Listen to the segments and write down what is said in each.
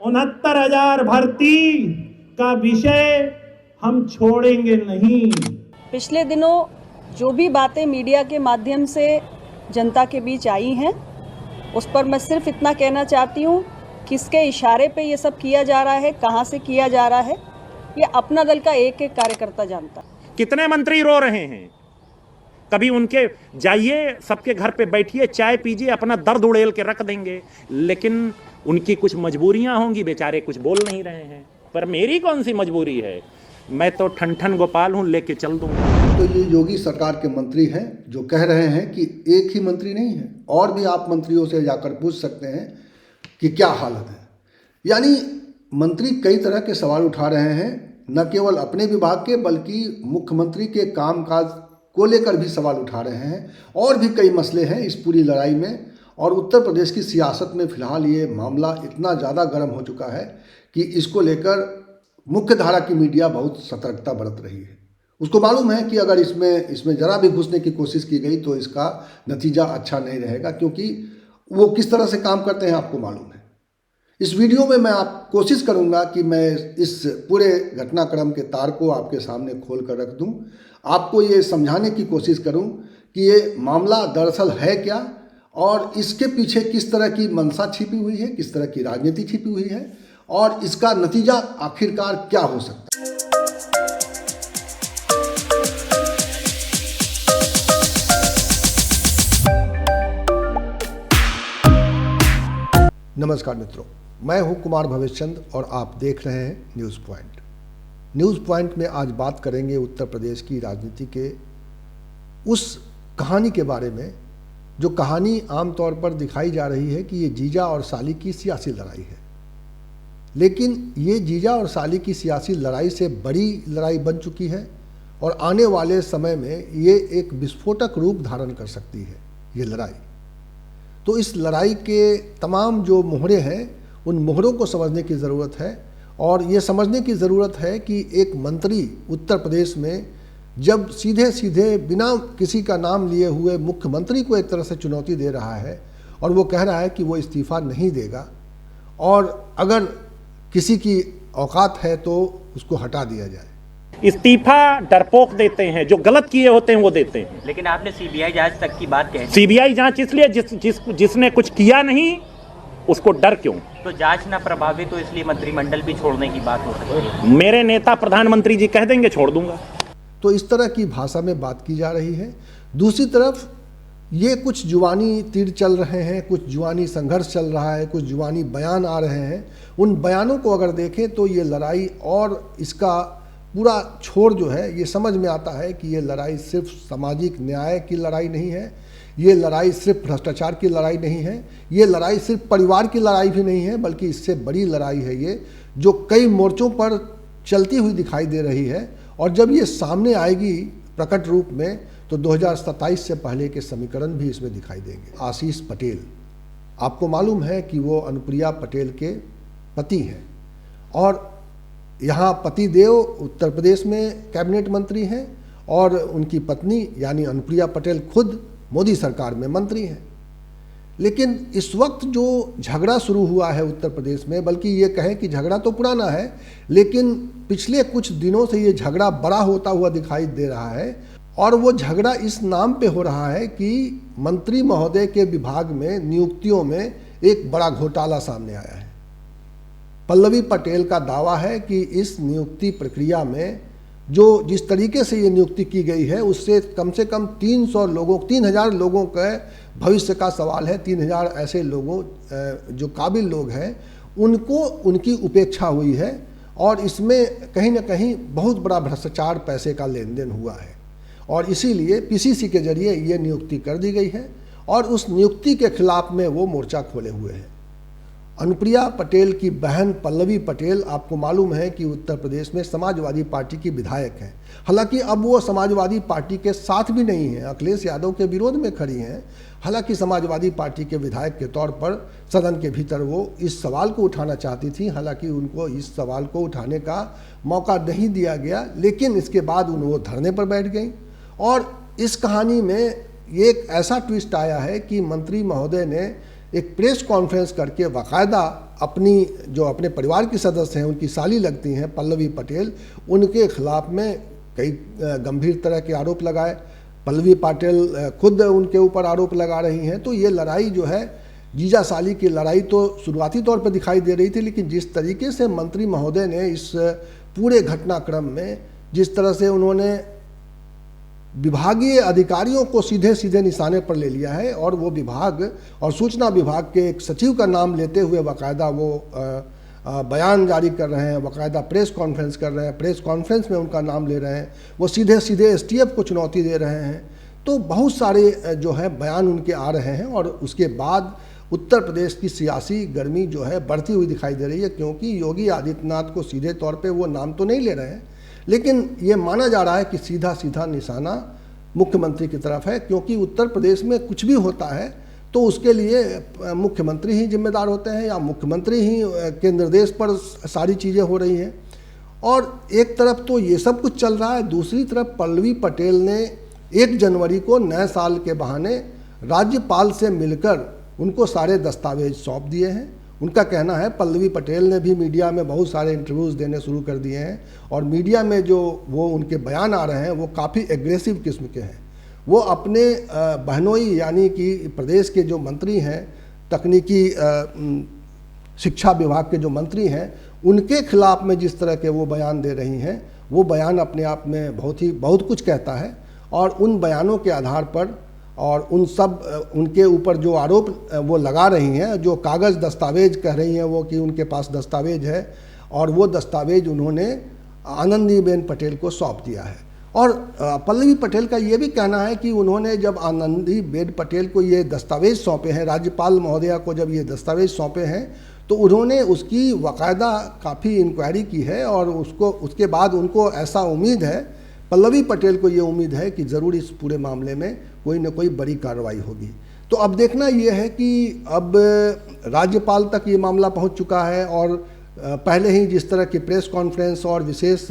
69,000 भर्ती का विषय हम छोड़ेंगे नहीं। पिछले दिनों जो भी बातें मीडिया के माध्यम से जनता के बीच आई हैं, उस पर मैं सिर्फ इतना कहना चाहती हूँ, किसके इशारे पे ये सब किया जा रहा है, कहाँ से किया जा रहा है, ये अपना दल का एक एक कार्यकर्ता जानता है। कितने मंत्री रो रहे हैं, कभी उनके जाइए, सबके घर पे बैठिए, चाय पीजिए, अपना दर्द उड़ेल के रख देंगे, लेकिन उनकी कुछ मजबूरियां होंगी, बेचारे कुछ बोल नहीं रहे हैं। पर मेरी कौन सी मजबूरी है, मैं तो ठन गोपाल हूं, लेके चल दूंगा। तो ये योगी सरकार के मंत्री हैं जो कह रहे हैं कि एक ही मंत्री नहीं है, और भी आप मंत्रियों से जाकर पूछ सकते हैं कि क्या हालत है। यानी मंत्री कई तरह के सवाल उठा रहे हैं, न केवल अपने विभाग के बल्कि मुख्यमंत्री के कामकाज को लेकर भी सवाल उठा रहे हैं। और भी कई मसले हैं इस पूरी लड़ाई में, और उत्तर प्रदेश की सियासत में फिलहाल ये मामला इतना ज़्यादा गर्म हो चुका है कि इसको लेकर मुख्य धारा की मीडिया बहुत सतर्कता बरत रही है। उसको मालूम है कि अगर इसमें ज़रा भी घुसने की कोशिश की गई तो इसका नतीजा अच्छा नहीं रहेगा, क्योंकि वो किस तरह से काम करते हैं आपको मालूम है। इस वीडियो में मैं कोशिश करूंगा कि मैं इस पूरे घटनाक्रम के तार को आपके सामने खोल कर रख दूं, आपको ये समझाने की कोशिश करूं कि ये मामला दरअसल है क्या, और इसके पीछे किस तरह की मंशा छिपी हुई है, किस तरह की राजनीति छिपी हुई है, और इसका नतीजा आखिरकार क्या हो सकता है। नमस्कार मित्रों, मैं हूं कुमार भवेशचंद और आप देख रहे हैं न्यूज़ पॉइंट। न्यूज़ पॉइंट में आज बात करेंगे उत्तर प्रदेश की राजनीति के उस कहानी के बारे में, जो कहानी आमतौर पर दिखाई जा रही है कि ये जीजा और साली की सियासी लड़ाई है, लेकिन ये जीजा और साली की सियासी लड़ाई से बड़ी लड़ाई बन चुकी है, और आने वाले समय में ये एक विस्फोटक रूप धारण कर सकती है ये लड़ाई। तो इस लड़ाई के तमाम जो मोहरे हैं, उन मोहरों को समझने की ज़रूरत है, और ये समझने की ज़रूरत है कि एक मंत्री उत्तर प्रदेश में जब सीधे सीधे बिना किसी का नाम लिए हुए मुख्यमंत्री को एक तरह से चुनौती दे रहा है, और वो कह रहा है कि वो इस्तीफ़ा नहीं देगा, और अगर किसी की औकात है तो उसको हटा दिया जाए। इस्तीफा डरपोक देते हैं, जो गलत किए होते हैं वो देते हैं। लेकिन आपने सीबीआई जांच तक की बात कही। सीबीआई जांच इसलिए जिसने कुछ किया नहीं उसको डर क्यों? तो जांच ना प्रभावित तो इसलिए मंत्रिमंडल भी छोड़ने की बात हो सकती है। मेरे नेता प्रधानमंत्री जी कह देंगे छोड़ दूंगा। तो इस तरह की भाषा में बात की जा रही है। दूसरी तरफ ये कुछ जुबानी तीर चल रहे हैं, कुछ जुबानी संघर्ष चल रहा है, कुछ जुबानी बयान आ रहे हैं। उन बयानों को अगर देखें तो ये लड़ाई और इसका पूरा छोर जो है, ये समझ में आता है कि ये लड़ाई सिर्फ सामाजिक न्याय की लड़ाई नहीं है, ये लड़ाई सिर्फ भ्रष्टाचार की लड़ाई नहीं है, ये लड़ाई सिर्फ परिवार की लड़ाई भी नहीं है, बल्कि इससे बड़ी लड़ाई है ये, जो कई मोर्चों पर चलती हुई दिखाई दे रही है। और जब ये सामने आएगी प्रकट रूप में तो 2027 से पहले के समीकरण भी इसमें दिखाई देंगे। आशीष पटेल, आपको मालूम है कि वो अनुप्रिया पटेल के पति हैं, और यहाँ पति देव उत्तर प्रदेश में कैबिनेट मंत्री हैं, और उनकी पत्नी यानी अनुप्रिया पटेल खुद मोदी सरकार में मंत्री हैं। लेकिन इस वक्त जो झगड़ा शुरू हुआ है उत्तर प्रदेश में, बल्कि ये कहें कि झगड़ा तो पुराना है, लेकिन पिछले कुछ दिनों से ये झगड़ा बड़ा होता हुआ दिखाई दे रहा है, और वो झगड़ा इस नाम पे हो रहा है कि मंत्री महोदय के विभाग में नियुक्तियों में एक बड़ा घोटाला सामने आया है। पल्लवी पटेल का दावा है कि इस नियुक्ति प्रक्रिया में जिस तरीके से ये नियुक्ति की गई है, उससे कम से कम 3,000 लोगों के भविष्य का सवाल है। 3,000 ऐसे लोगों जो काबिल लोग हैं, उनको उनकी उपेक्षा हुई है, और इसमें कहीं ना कहीं बहुत बड़ा भ्रष्टाचार, पैसे का लेन देन हुआ है, और इसीलिए पीसीसी के जरिए ये नियुक्ति कर दी गई है, और उस नियुक्ति के खिलाफ में वो मोर्चा खोले हुए हैं। अनुप्रिया पटेल की बहन पल्लवी पटेल, आपको मालूम है कि उत्तर प्रदेश में समाजवादी पार्टी की विधायक हैं। हालांकि अब वो समाजवादी पार्टी के साथ भी नहीं हैं, अखिलेश यादव के विरोध में खड़ी हैं। हालांकि समाजवादी पार्टी के विधायक के तौर पर सदन के भीतर वो इस सवाल को उठाना चाहती थी, हालांकि उनको इस सवाल को उठाने का मौका नहीं दिया गया, लेकिन इसके बाद वो धरने पर बैठ गई। और इस कहानी में एक ऐसा ट्विस्ट आया है कि मंत्री महोदय ने एक प्रेस कॉन्फ्रेंस करके बाकायदा अपने परिवार के सदस्य हैं, उनकी साली लगती हैं पल्लवी पटेल, उनके खिलाफ में कई गंभीर तरह के आरोप लगाए। पल्लवी पटेल खुद उनके ऊपर आरोप लगा रही हैं। तो ये लड़ाई जो है, जीजा साली की लड़ाई तो शुरुआती तौर पर दिखाई दे रही थी, लेकिन जिस तरीके से मंत्री महोदय ने इस पूरे घटनाक्रम में जिस तरह से उन्होंने विभागीय अधिकारियों को सीधे सीधे निशाने पर ले लिया है, और वो विभाग और सूचना विभाग के एक सचिव का नाम लेते हुए बाकायदा वो बयान जारी कर रहे हैं, बाकायदा प्रेस कॉन्फ्रेंस कर रहे हैं, प्रेस कॉन्फ्रेंस में उनका नाम ले रहे हैं, वो सीधे सीधे एसटीएफ को चुनौती दे रहे हैं। तो बहुत सारे जो है बयान उनके आ रहे हैं, और उसके बाद उत्तर प्रदेश की सियासी गर्मी जो है बढ़ती हुई दिखाई दे रही है, क्योंकि योगी आदित्यनाथ को सीधे तौर पे वो नाम तो नहीं ले रहे हैं, लेकिन ये माना जा रहा है कि सीधा सीधा निशाना मुख्यमंत्री की तरफ है, क्योंकि उत्तर प्रदेश में कुछ भी होता है तो उसके लिए मुख्यमंत्री ही जिम्मेदार होते हैं, या मुख्यमंत्री ही के निर्देश पर सारी चीज़ें हो रही हैं। और एक तरफ तो ये सब कुछ चल रहा है, दूसरी तरफ पल्लवी पटेल ने 1 जनवरी को नए साल के बहाने राज्यपाल से मिलकर उनको सारे दस्तावेज सौंप दिए हैं। उनका कहना है, पल्लवी पटेल ने भी मीडिया में बहुत सारे इंटरव्यूज़ देने शुरू कर दिए हैं, और मीडिया में जो वो उनके बयान आ रहे हैं वो काफ़ी एग्रेसिव किस्म के हैं। वो अपने बहनोई यानी कि प्रदेश के जो मंत्री हैं, तकनीकी शिक्षा विभाग के जो मंत्री हैं, उनके खिलाफ में जिस तरह के वो बयान दे रही हैं, वो बयान अपने आप में बहुत कुछ कहता है। और उन बयानों के आधार पर और उनके ऊपर जो आरोप वो लगा रही हैं, जो कागज़ दस्तावेज कह रही हैं वो कि उनके पास दस्तावेज है, और वो दस्तावेज उन्होंने आनंदीबेन पटेल को सौंप दिया है। और पल्लवी पटेल का ये भी कहना है कि उन्होंने जब आनंदीबेन पटेल को ये दस्तावेज सौंपे हैं, राज्यपाल महोदया को जब ये दस्तावेज सौंपे हैं, तो उन्होंने उसकी बाकायदा काफ़ी इंक्वायरी की है, और उसके बाद उनको ऐसा उम्मीद है, पल्लवी पटेल को ये उम्मीद है कि ज़रूर इस पूरे मामले में कोई न कोई बड़ी कार्रवाई होगी। तो अब देखना ये है कि अब राज्यपाल तक ये मामला पहुंच चुका है, और पहले ही जिस तरह की प्रेस कॉन्फ्रेंस और विशेष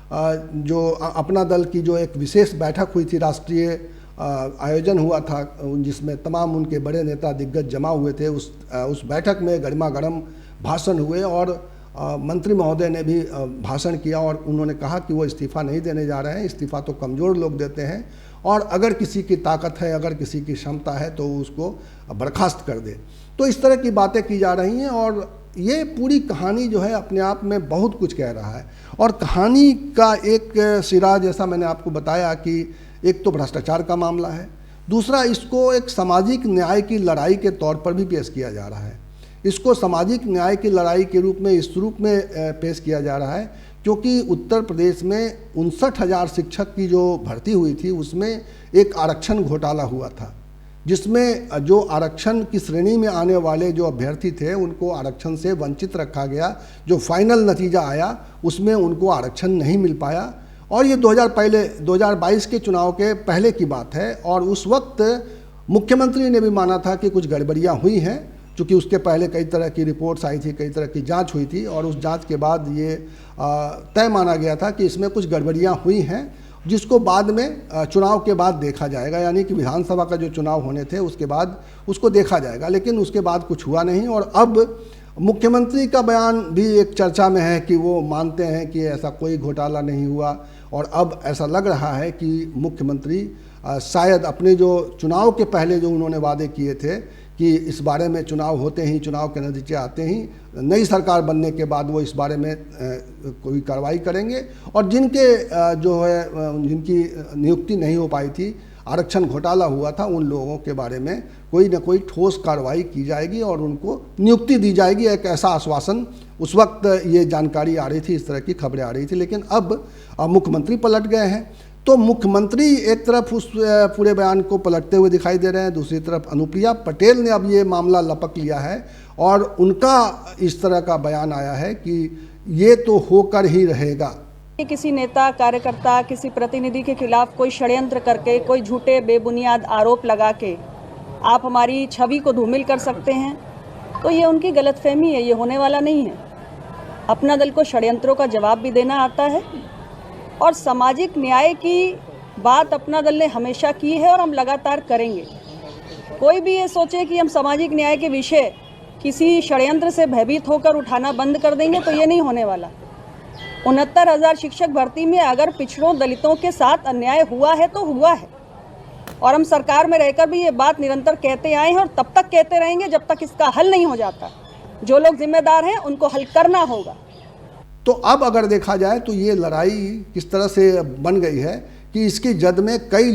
जो अपना दल की जो एक विशेष बैठक हुई थी, राष्ट्रीय आयोजन हुआ था जिसमें तमाम उनके बड़े नेता दिग्गज जमा हुए थे, उस बैठक में गर्मा गर्म भाषण हुए, और मंत्री महोदय ने भी भाषण किया, और उन्होंने कहा कि वो इस्तीफ़ा नहीं देने जा रहे हैं, इस्तीफ़ा तो कमज़ोर लोग देते हैं, और अगर किसी की ताकत है, अगर किसी की क्षमता है तो उसको बर्खास्त कर दे। तो इस तरह की बातें की जा रही हैं, और ये पूरी कहानी जो है अपने आप में बहुत कुछ कह रहा है। और कहानी का एक सिरा, जैसा मैंने आपको बताया कि एक तो भ्रष्टाचार का मामला है, दूसरा इसको एक सामाजिक न्याय की लड़ाई के तौर पर भी पेश किया जा रहा है। इसको सामाजिक न्याय की लड़ाई के रूप में इस रूप में पेश किया जा रहा है क्योंकि उत्तर प्रदेश में 59,000 शिक्षक की जो भर्ती हुई थी उसमें एक आरक्षण घोटाला हुआ था, जिसमें जो आरक्षण की श्रेणी में आने वाले जो अभ्यर्थी थे उनको आरक्षण से वंचित रखा गया। जो फाइनल नतीजा आया उसमें उनको आरक्षण नहीं मिल पाया, और ये 2022 के चुनाव के पहले की बात है। और उस वक्त मुख्यमंत्री ने भी माना था कि कुछ गड़बड़ियाँ हुई हैं, चूँकि उसके पहले कई तरह की रिपोर्ट्स आई थी, कई तरह की जांच हुई थी, और उस जांच के बाद ये तय माना गया था कि इसमें कुछ गड़बड़ियाँ हुई हैं, जिसको बाद में चुनाव के बाद देखा जाएगा, यानी कि विधानसभा का जो चुनाव होने थे उसके बाद उसको देखा जाएगा। लेकिन उसके बाद कुछ हुआ नहीं, और अब मुख्यमंत्री का बयान भी एक चर्चा में है कि वो मानते हैं कि ऐसा कोई घोटाला नहीं हुआ, और अब ऐसा लग रहा है कि मुख्यमंत्री शायद अपने जो चुनाव के पहले जो उन्होंने वादे किए थे कि इस बारे में चुनाव होते ही, चुनाव के नतीजे आते ही, नई सरकार बनने के बाद वो इस बारे में कोई कार्रवाई करेंगे, और जिनके जो है जिनकी नियुक्ति नहीं हो पाई थी, आरक्षण घोटाला हुआ था, उन लोगों के बारे में कोई न कोई ठोस कार्रवाई की जाएगी और उनको नियुक्ति दी जाएगी। एक ऐसा आश्वासन उस वक्त ये जानकारी आ रही थी, इस तरह की खबरें आ रही थी। लेकिन अब मुख्यमंत्री पलट गए हैं, तो मुख्यमंत्री एक तरफ उस पूरे बयान को पलटते हुए दिखाई दे रहे हैं, दूसरी तरफ अनुप्रिया पटेल ने अब ये मामला लपक लिया है, और उनका इस तरह का बयान आया है कि ये तो होकर ही रहेगा। किसी नेता, कार्यकर्ता, किसी प्रतिनिधि के खिलाफ कोई षड्यंत्र करके, कोई झूठे बेबुनियाद आरोप लगा के आप हमारी छवि को धूमिल कर सकते हैं, तो ये उनकी गलतफहमी है, ये होने वाला नहीं है। अपना दल को षड्यंत्रों का जवाब भी देना आता है, और सामाजिक न्याय की बात अपना दल ने हमेशा की है और हम लगातार करेंगे। कोई भी ये सोचे कि हम सामाजिक न्याय के विषय किसी षड्यंत्र से भयभीत होकर उठाना बंद कर देंगे तो ये नहीं होने वाला। 69,000 शिक्षक भर्ती में अगर पिछड़ों दलितों के साथ अन्याय हुआ है तो हुआ है, और हम सरकार में रहकर भी ये बात निरंतर कहते आए हैं और तब तक कहते रहेंगे जब तक इसका हल नहीं हो जाता। जो लोग जिम्मेदार हैं उनको हल करना होगा। तो अब अगर देखा जाए तो ये लड़ाई किस तरह से बन गई है कि इसकी जद में कई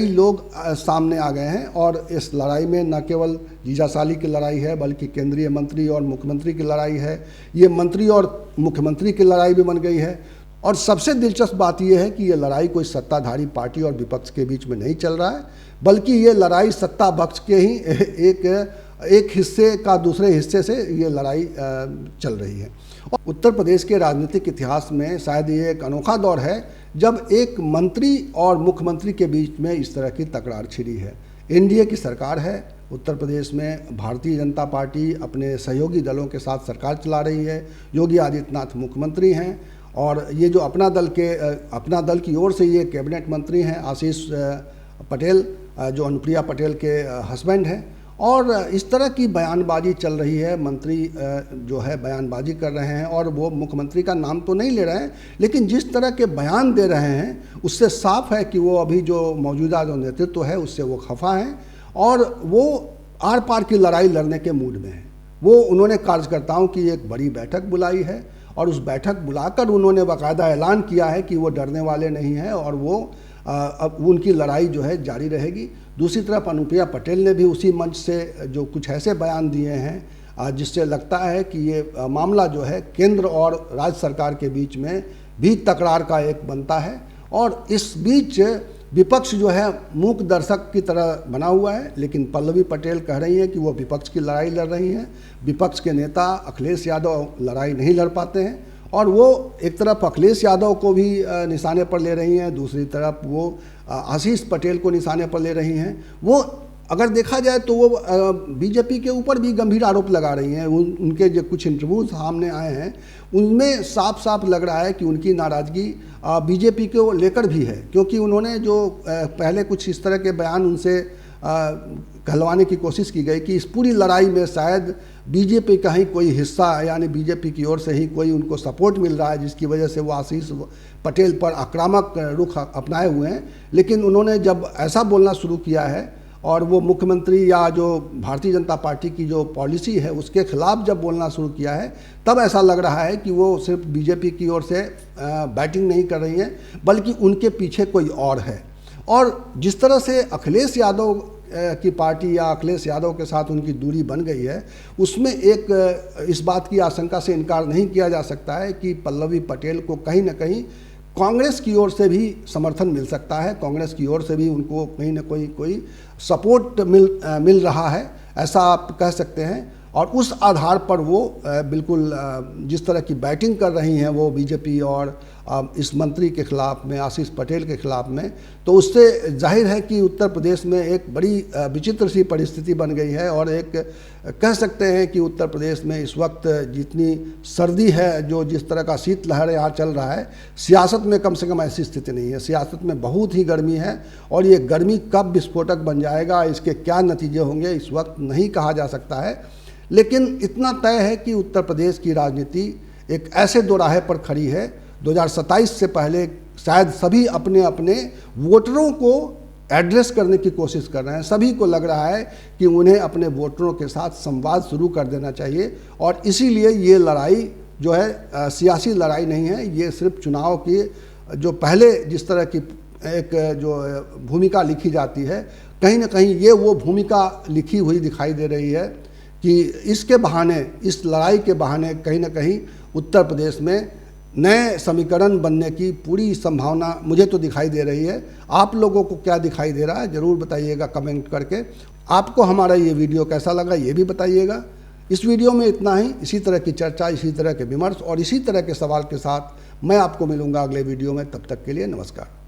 लोग सामने आ गए हैं, और इस लड़ाई में न केवल जीजा साली की लड़ाई है बल्कि केंद्रीय मंत्री और मुख्यमंत्री की लड़ाई है। ये मंत्री और मुख्यमंत्री की लड़ाई भी बन गई है। और सबसे दिलचस्प बात यह है कि ये लड़ाई कोई सत्ताधारी पार्टी और विपक्ष के बीच में नहीं चल रहा है, बल्कि ये लड़ाई सत्ता पक्ष के ही एक हिस्से का दूसरे हिस्से से ये लड़ाई चल रही है। और उत्तर प्रदेश के राजनीतिक इतिहास में शायद ये एक अनोखा दौर है जब एक मंत्री और मुख्यमंत्री के बीच में इस तरह की तकरार छिड़ी है। एनडीए की सरकार है उत्तर प्रदेश में, भारतीय जनता पार्टी अपने सहयोगी दलों के साथ सरकार चला रही है, योगी आदित्यनाथ मुख्यमंत्री हैं, और ये जो अपना दल की ओर से ये कैबिनेट मंत्री हैं आशीष पटेल, जो अनुप्रिया पटेल के हस्बैंड हैं। और इस तरह की बयानबाजी चल रही है, मंत्री जो है बयानबाजी कर रहे हैं, और वो मुख्यमंत्री का नाम तो नहीं ले रहे हैं, लेकिन जिस तरह के बयान दे रहे हैं उससे साफ है कि वो अभी जो मौजूदा जो नेतृत्व है उससे वो खफा हैं, और वो आर पार की लड़ाई लड़ने के मूड में हैं। वो उन्होंने कार्यकर्ताओं की एक बड़ी बैठक बुलाई है, और उस बैठक बुलाकर उन्होंने बाकायदा ऐलान किया है कि वो डरने वाले नहीं हैं, और वो अब उनकी लड़ाई जो है जारी रहेगी। दूसरी तरफ अनुप्रिया पटेल ने भी उसी मंच से जो कुछ ऐसे बयान दिए हैं जिससे लगता है कि ये मामला जो है केंद्र और राज्य सरकार के बीच में भी तकरार का एक बनता है। और इस बीच विपक्ष जो है मूक दर्शक की तरह बना हुआ है, लेकिन पल्लवी पटेल कह रही हैं कि वो विपक्ष की लड़ाई लड़ रही हैं। विपक्ष के नेता अखिलेश यादव लड़ाई नहीं लड़ पाते हैं, और वो एक तरफ अखिलेश यादव को भी निशाने पर ले रही हैं, दूसरी तरफ वो आशीष पटेल को निशाने पर ले रही हैं। वो अगर देखा जाए तो वो बीजेपी के ऊपर भी गंभीर आरोप लगा रही हैं। उनके जो कुछ इंटरव्यूज सामने आए हैं उनमें साफ साफ लग रहा है कि उनकी नाराज़गी बीजेपी को लेकर भी है, क्योंकि उन्होंने जो पहले कुछ इस तरह के बयान उनसे कहलवाने की कोशिश की गई कि इस पूरी लड़ाई में शायद बीजेपी का ही कोई हिस्सा, यानी बीजेपी की ओर से ही कोई उनको सपोर्ट मिल रहा है, जिसकी वजह से वो आशीष पटेल पर आक्रामक रुख अपनाए हुए हैं। लेकिन उन्होंने जब ऐसा बोलना शुरू किया है और वो मुख्यमंत्री या जो भारतीय जनता पार्टी की जो पॉलिसी है उसके खिलाफ जब बोलना शुरू किया है, तब ऐसा लग रहा है कि वो सिर्फ बीजेपी की ओर से बैटिंग नहीं कर रही हैं, बल्कि उनके पीछे कोई और है। और जिस तरह से अखिलेश यादव की पार्टी या अखिलेश यादव के साथ उनकी दूरी बन गई है, उसमें एक इस बात की आशंका से इनकार नहीं किया जा सकता है कि पल्लवी पटेल को कहीं ना कहीं कांग्रेस की ओर से भी समर्थन मिल सकता है, कांग्रेस की ओर से भी उनको कहीं ना कोई सपोर्ट मिल रहा है, ऐसा आप कह सकते हैं। और उस आधार पर वो बिल्कुल जिस तरह की बैटिंग कर रही हैं वो बीजेपी और इस मंत्री के खिलाफ में, आशीष पटेल के खिलाफ में, तो उससे जाहिर है कि उत्तर प्रदेश में एक बड़ी विचित्र सी परिस्थिति बन गई है। और एक कह सकते हैं कि उत्तर प्रदेश में इस वक्त जितनी सर्दी है, जो जिस तरह का शीतलहर यहाँ चल रहा है, सियासत में कम से कम ऐसी स्थिति नहीं है। सियासत में बहुत ही गर्मी है, और ये गर्मी कब विस्फोटक बन जाएगा, इसके क्या नतीजे होंगे, इस वक्त नहीं कहा जा सकता है। लेकिन इतना तय है कि उत्तर प्रदेश की राजनीति एक ऐसे दोराहे पर खड़ी है, 2027 से पहले शायद सभी अपने अपने वोटरों को एड्रेस करने की कोशिश कर रहे हैं। सभी को लग रहा है कि उन्हें अपने वोटरों के साथ संवाद शुरू कर देना चाहिए, और इसीलिए ये लड़ाई जो है सियासी लड़ाई नहीं है, ये सिर्फ चुनाव की जो पहले जिस तरह की एक जो भूमिका लिखी जाती है, कहीं ना कहीं ये वो भूमिका लिखी हुई दिखाई दे रही है कि इसके बहाने, इस लड़ाई के बहाने कहीं ना कहीं उत्तर प्रदेश में नए समीकरण बनने की पूरी संभावना मुझे तो दिखाई दे रही है। आप लोगों को क्या दिखाई दे रहा है ज़रूर बताइएगा कमेंट करके। आपको हमारा ये वीडियो कैसा लगा ये भी बताइएगा। इस वीडियो में इतना ही। इसी तरह की चर्चा, इसी तरह के विमर्श और इसी तरह के सवाल के साथ मैं आपको मिलूंगा अगले वीडियो में। तब तक के लिए नमस्कार।